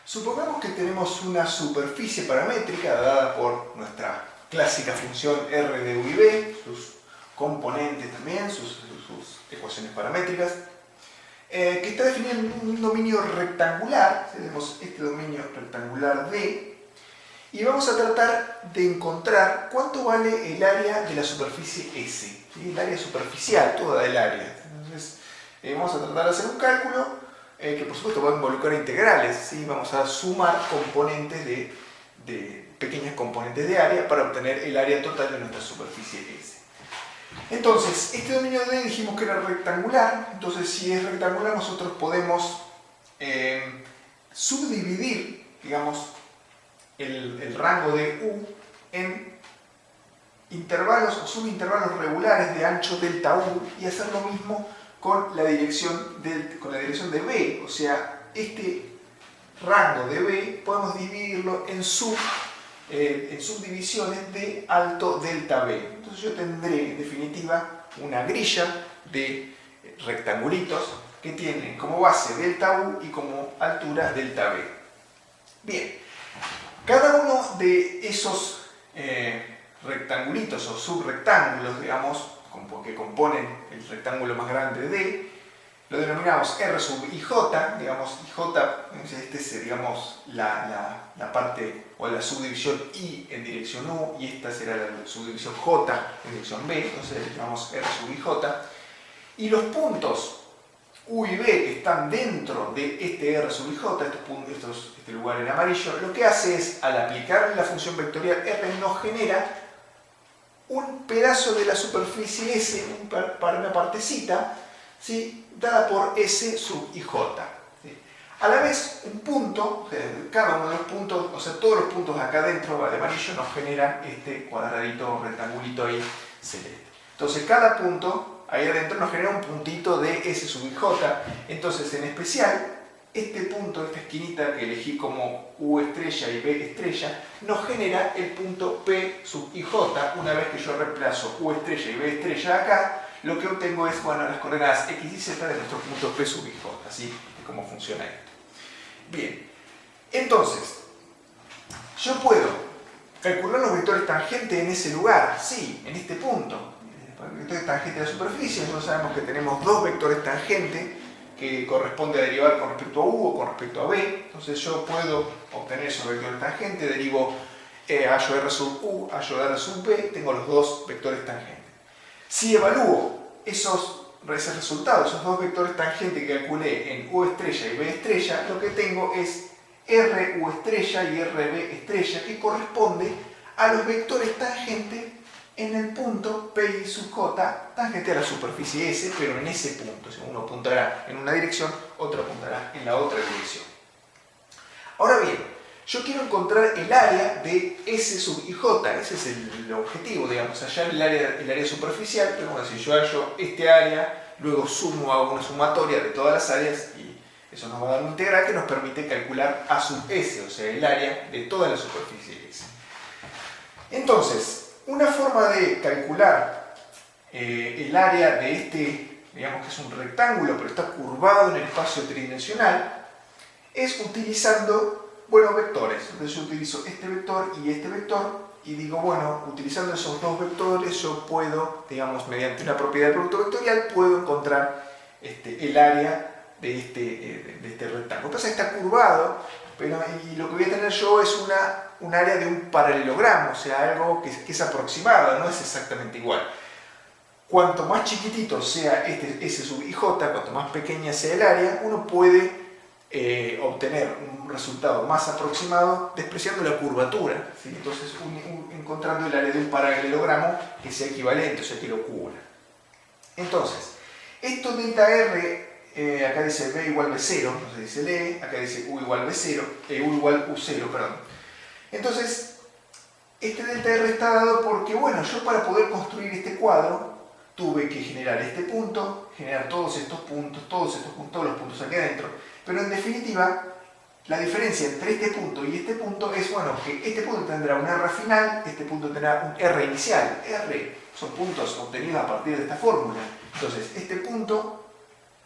Supongamos que tenemos una superficie paramétrica dada por nuestra clásica función R de U y B, sus componentes también, sus ecuaciones paramétricas, que está definida en un dominio rectangular. Tenemos este dominio rectangular D, y vamos a tratar de encontrar cuánto vale el área de la superficie S, ¿sí? El área superficial, toda el área. Entonces, vamos a tratar de hacer un cálculo que por supuesto va a involucrar integrales, ¿sí? Vamos a sumar componentes de pequeñas componentes de área para obtener el área total de nuestra superficie S. Entonces, este dominio D dijimos que era rectangular. Entonces, si es rectangular, nosotros podemos subdividir, digamos, el rango de U en intervalos o subintervalos regulares de ancho delta U, y hacer lo mismo con la dirección de B. O sea, este rango de B podemos dividirlo en subdivisiones de alto delta B. Entonces yo tendré en definitiva una grilla de rectangulitos que tienen como base delta U y como altura delta B. Bien, cada uno de esos rectangulitos o subrectángulos, digamos, que componen el rectángulo más grande D, lo denominamos R sub IJ, digamos, IJ, este es, digamos, la parte o la subdivisión I en dirección U, y esta será la subdivisión J en dirección B, entonces le llamamos R sub IJ. Y los puntos U y B que están dentro de este R sub IJ, este lugar en amarillo, lo que hace es, al aplicar la función vectorial R, nos genera un pedazo de la superficie S, para una partecita, ¿sí? Dada por S sub IJ. ¿Sí? A la vez, un punto, cada uno de los puntos, o sea, todos los puntos acá adentro de amarillo nos generan este cuadradito, rectangulito ahí celeste. Entonces, cada punto ahí adentro nos genera un puntito de S sub IJ. Entonces, en especial, este punto, esta esquinita que elegí como U estrella y B estrella, nos genera el punto P sub IJ. Una vez que yo reemplazo U estrella y B estrella acá, lo que obtengo es, bueno, las coordenadas X y Z de nuestro punto P sub IJ. Así es como funciona esto. Bien, entonces, yo puedo calcular los vectores tangentes en ese lugar, sí, en este punto. El vector tangente de la superficie, nosotros sabemos que tenemos dos vectores tangentes que corresponde a derivar con respecto a U o con respecto a B. Entonces yo puedo obtener esos vectores tangentes, derivo A yo R sub U, A yo R sub B, tengo los dos vectores tangentes. Si evalúo esos resultados, esos dos vectores tangentes que calculé en U estrella y B estrella, lo que tengo es R U estrella y R B estrella, que corresponde a los vectores tangentes en el punto P sub J, tangente a la superficie S, pero en ese punto. Uno apuntará en una dirección, otro apuntará en la otra dirección. Ahora bien, yo quiero encontrar el área de S sub IJ, ese es el objetivo, digamos, hallar el área superficial, pero bueno, si yo hallo este área, luego hago una sumatoria de todas las áreas, y eso nos va a dar un integral que nos permite calcular A sub S, o sea, el área de toda la superficie S. Entonces, una forma de calcular el área de este, digamos que es un rectángulo, pero está curvado en el espacio tridimensional, es utilizando, bueno, vectores. Entonces yo utilizo este vector y este vector, y digo, bueno, utilizando esos dos vectores yo puedo, digamos, mediante una propiedad del producto vectorial, puedo encontrar el área de este rectángulo. Entonces está curvado, pero, y lo que voy a tener yo es un área de un paralelogramo, o sea, algo que es aproximado, no es exactamente igual. Cuanto más chiquitito sea este S sub IJ, cuanto más pequeña sea el área, uno puede obtener un resultado más aproximado despreciando la curvatura, ¿sí? Entonces encontrando el área de un paralelogramo que sea equivalente, o sea, que lo cubra. Entonces, esto delta R, acá dice B igual B0, no se dice lee, acá dice U igual B0, U igual U0, perdón. Entonces, este delta R está dado porque, bueno, yo para poder construir este cuadro tuve que generar este punto, generar todos estos puntos, todos los puntos aquí adentro, pero en definitiva, la diferencia entre este punto y este punto es, bueno, que este punto tendrá un R final, este punto tendrá un R inicial. R son puntos obtenidos a partir de esta fórmula. Entonces, este punto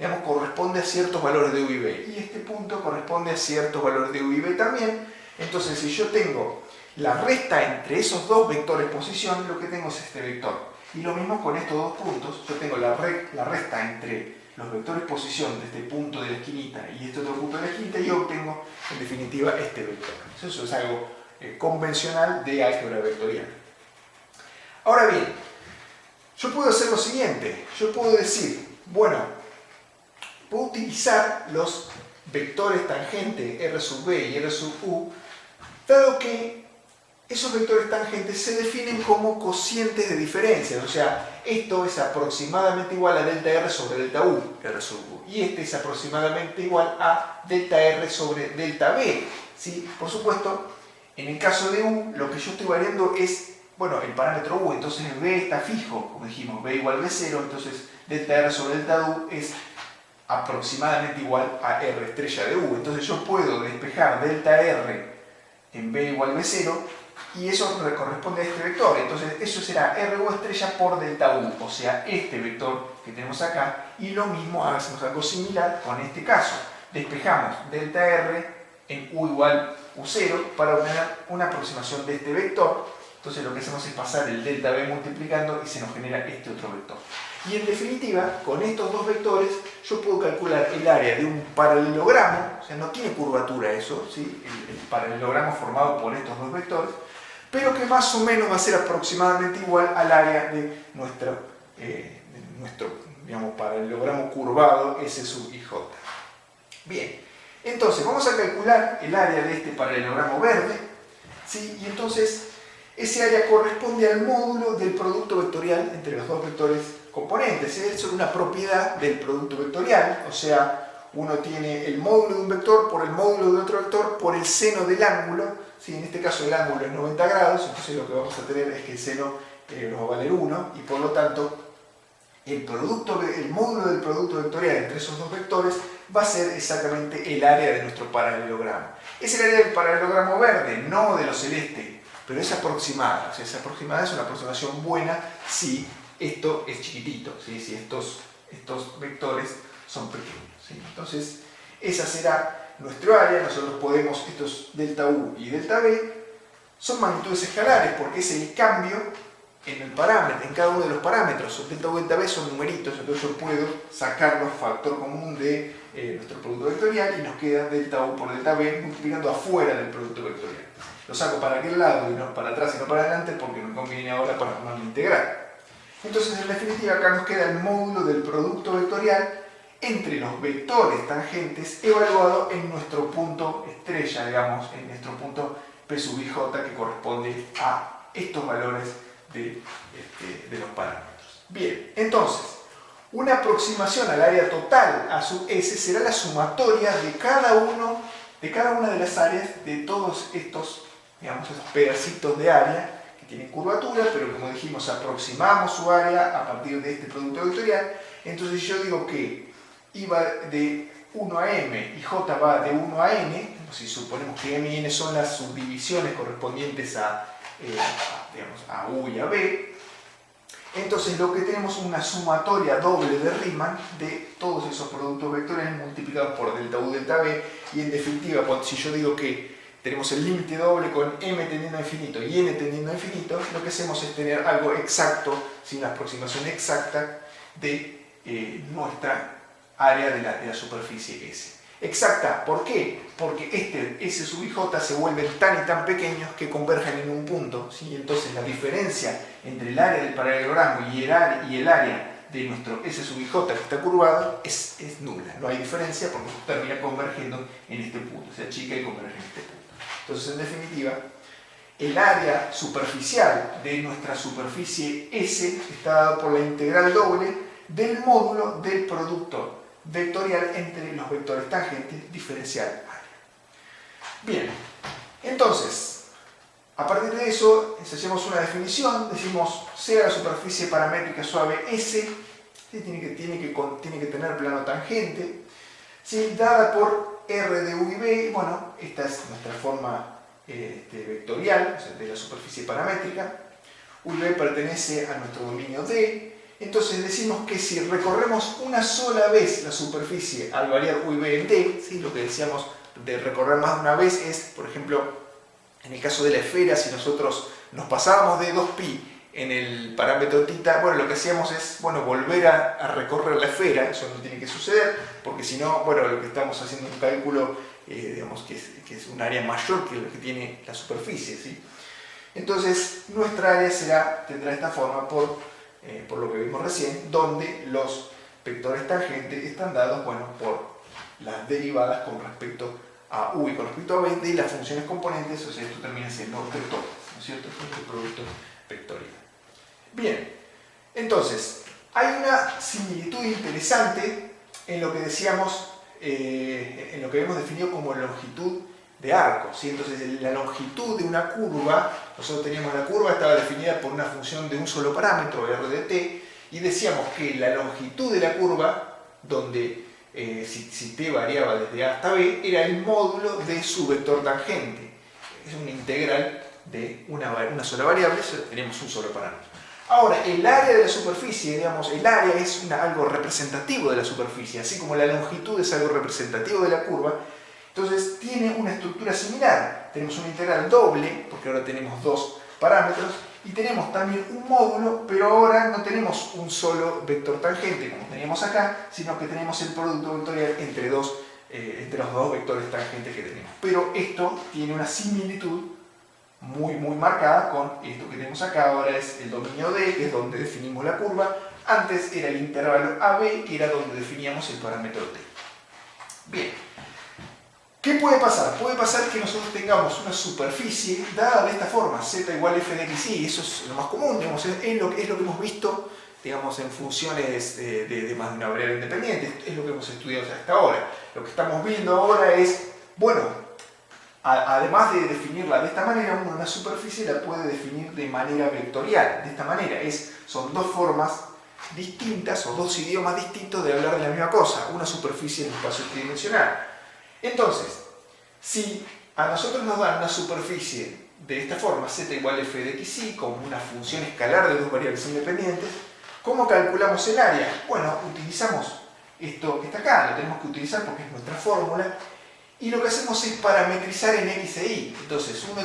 digamos, corresponde a ciertos valores de u y b, y este punto corresponde a ciertos valores de u y b también. Entonces, si yo tengo la resta entre esos dos vectores posición, lo que tengo es este vector. Y lo mismo con estos dos puntos, yo tengo la resta entre los vectores posición de este punto de la esquinita y este otro punto de la esquinita, y obtengo en definitiva este vector. Eso es algo convencional de álgebra vectorial. Ahora bien, yo puedo hacer lo siguiente, yo puedo decir, bueno, puedo utilizar los vectores tangente R sub b y R sub u, dado que esos vectores tangentes se definen como cocientes de diferencia, o sea, esto es aproximadamente igual a delta R sobre delta U, R sub U, y este es aproximadamente igual a delta R sobre delta B, ¿sí? Por supuesto, en el caso de U, lo que yo estoy variando es, bueno, el parámetro U, entonces B está fijo, como dijimos, B igual a B0, entonces delta R sobre delta U es aproximadamente igual a R estrella de U, entonces yo puedo despejar delta R en B igual a B0, y eso corresponde a este vector, entonces eso será RU estrella por delta U, o sea, este vector que tenemos acá, y lo mismo hacemos algo similar con este caso, despejamos delta R en U igual U0 para obtener una aproximación de este vector, entonces lo que hacemos es pasar el delta B multiplicando y se nos genera este otro vector. Y en definitiva, con estos dos vectores, yo puedo calcular el área de un paralelogramo, o sea, no tiene curvatura eso, ¿sí? El paralelogramo formado por estos dos vectores, pero que más o menos va a ser aproximadamente igual al área de nuestro digamos, paralelogramo curvado S sub IJ. Bien, entonces vamos a calcular el área de este paralelogramo verde, ¿sí? Y entonces ese área corresponde al módulo del producto vectorial entre los dos vectores componentes. Es una propiedad del producto vectorial, o sea, uno tiene el módulo de un vector por el módulo de otro vector por el seno del ángulo. Sí, en este caso el ángulo es 90 grados, entonces lo que vamos a tener es que el seno nos va a valer 1, y por lo tanto el módulo del producto vectorial entre esos dos vectores va a ser exactamente el área de nuestro paralelogramo. Es el área del paralelogramo verde, no de lo celeste, pero es aproximada. O sea, esa aproximada es una aproximación buena si esto es chiquitito, ¿sí? Si estos vectores son pequeños, ¿sí? Entonces, esa será nuestro área. Nosotros podemos, estos delta U y delta B son magnitudes escalares porque es el cambio en el parámetro, en cada uno de los parámetros. Delta U y delta B son numeritos, entonces yo puedo sacarlos factor común de nuestro producto vectorial y nos queda delta U por delta B multiplicando afuera del producto vectorial. Lo saco para aquel lado y no para atrás y no para adelante porque me conviene ahora para formar la integral. Entonces, en definitiva, acá nos queda el módulo del producto vectorial entre los vectores tangentes evaluado en nuestro punto estrella, digamos, en nuestro punto P sub IJ, que corresponde a estos valores de los parámetros. Bien, entonces, una aproximación al área total a sub S será la sumatoria de cada una de las áreas de todos estos, digamos, esos pedacitos de área que tienen curvatura, pero como dijimos, aproximamos su área a partir de este producto vectorial. Entonces, si yo digo que I va de 1 a M y J va de 1 a N, si suponemos que M y N son las subdivisiones correspondientes digamos, a U y a B, entonces lo que tenemos es una sumatoria doble de Riemann de todos esos productos vectoriales multiplicados por delta U, delta B, y en definitiva, si yo digo que tenemos el límite doble con M tendiendo a infinito y N tendiendo a infinito, lo que hacemos es tener algo exacto, una aproximación exacta de nuestra área de la superficie S. Exacta, ¿por qué? Porque S sub IJ se vuelven tan y tan pequeños que convergen en un punto, ¿sí? Entonces la diferencia entre el área del paralelogramo y el área de nuestro S sub IJ que está curvado es nula. No hay diferencia porque termina convergiendo en este punto, se achica y converge en este punto. Entonces, en definitiva, el área superficial de nuestra superficie S está dado por la integral doble del módulo del producto vectorial entre los vectores tangentes diferencial área. Bien, entonces, a partir de eso, hacemos una definición, decimos, sea la superficie paramétrica suave S, ¿sí? tiene que tener plano tangente, ¿sí? Dada por R de U y B. Bueno, esta es nuestra forma vectorial, o sea, de la superficie paramétrica. U y B pertenece a nuestro dominio D. Entonces decimos que si recorremos una sola vez la superficie al variar u y b en d, ¿sí? Lo que decíamos de recorrer más de una vez es, por ejemplo, en el caso de la esfera, si nosotros nos pasábamos de 2pi en el parámetro θ, bueno, lo que hacíamos es, bueno, volver a recorrer la esfera. Eso no tiene que suceder, porque si no, bueno, lo que estamos haciendo es un cálculo, digamos, que es un área mayor que lo que tiene la superficie, ¿sí? Entonces, nuestra área tendrá esta forma por lo que vimos recién, donde los vectores tangentes están dados, bueno, por las derivadas con respecto a u y con respecto a b de las funciones componentes, o sea, esto termina siendo vectores, ¿no es cierto? Este es el producto vectorial. Bien, entonces, hay una similitud interesante en lo que decíamos, en lo que hemos definido como longitud de arco, ¿sí? Entonces, la longitud de una curva, nosotros teníamos la curva, estaba definida por una función de un solo parámetro, r de t, y decíamos que la longitud de la curva, donde si t variaba desde a hasta b, era el módulo de su vector tangente. Es una integral de una sola variable, tenemos un solo parámetro. Ahora, el área de la superficie, digamos, el área es algo representativo de la superficie, así como la longitud es algo representativo de la curva. Entonces tiene una estructura similar. Tenemos una integral doble, porque ahora tenemos dos parámetros, y tenemos también un módulo, pero ahora no tenemos un solo vector tangente como teníamos acá, sino que tenemos el producto vectorial entre los dos vectores tangentes que tenemos. Pero esto tiene una similitud muy marcada con esto que tenemos acá. Ahora es el dominio D, que es donde definimos la curva. Antes era el intervalo AB, que era donde definíamos el parámetro T. Bien. ¿Qué puede pasar? Puede pasar que nosotros tengamos una superficie dada de esta forma, z igual a f de xy. Eso es lo más común, digamos, es lo que hemos visto, digamos, en funciones de más de una variable independiente. Es lo que hemos estudiado hasta ahora. Lo que estamos viendo ahora es, bueno, además de definirla de esta manera, uno una superficie la puede definir de manera vectorial. De esta manera, son dos formas distintas o dos idiomas distintos de hablar de la misma cosa. Una superficie en un espacio tridimensional. Entonces, si a nosotros nos dan una superficie de esta forma, z igual a f de xy, como una función escalar de dos variables independientes, ¿cómo calculamos el área? Bueno, utilizamos esto que está acá, lo tenemos que utilizar porque es nuestra fórmula, y lo que hacemos es parametrizar en x e y. Entonces, uno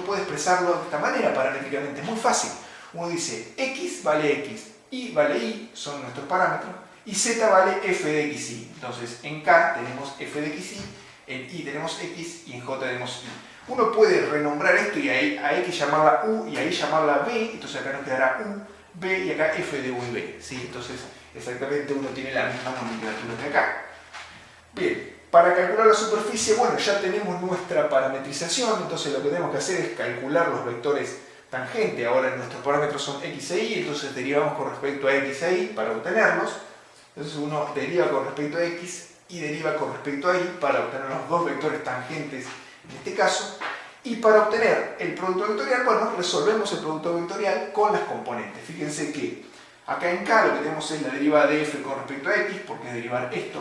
puede expresarlo de esta manera paramétricamente, es muy fácil. Uno dice x vale x, y vale y, son nuestros parámetros, y z vale f de xy. Entonces, en k tenemos f de xy, en y tenemos x y en j tenemos y. Uno puede renombrar esto y a x llamarla u y a y llamarla b, entonces acá nos quedará u, b y acá f de u y b, ¿sí? Entonces, exactamente uno tiene la misma nomenclatura que acá. Bien, para calcular la superficie, bueno, ya tenemos nuestra parametrización, entonces lo que tenemos que hacer es calcular los vectores tangente. Ahora nuestros parámetros son x e y, entonces derivamos con respecto a x e y para obtenerlos. Entonces uno deriva con respecto a x y deriva con respecto a y para obtener los dos vectores tangentes en este caso. Y para obtener el producto vectorial, bueno, resolvemos el producto vectorial con las componentes. Fíjense que acá en k lo que tenemos es la derivada de f con respecto a x, porque es derivar esto.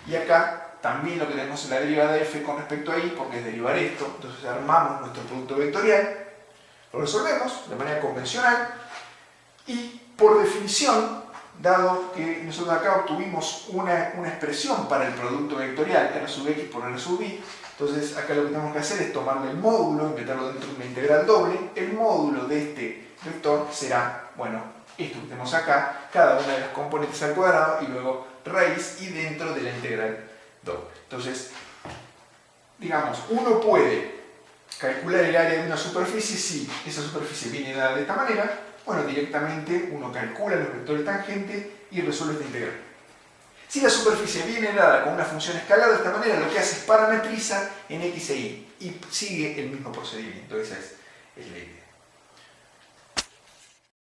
Y acá también lo que tenemos es la derivada de f con respecto a y, porque es derivar esto. Entonces armamos nuestro producto vectorial, lo resolvemos de manera convencional y por definición, dado que nosotros acá obtuvimos una expresión para el producto vectorial r sub x por r sub y, entonces acá lo que tenemos que hacer es tomarle el módulo y meterlo dentro de una integral doble. El módulo de este vector será, bueno, esto que tenemos acá, cada una de las componentes al cuadrado y luego raíz y dentro de la integral doble. Entonces, digamos, uno puede calcular el área de una superficie si esa superficie viene dada de esta manera. Bueno, directamente uno calcula los vectores tangentes y resuelve esta integral. Si la superficie viene dada con una función escalar de esta manera, lo que hace es parametriza en x e y sigue el mismo procedimiento. Esa es la idea.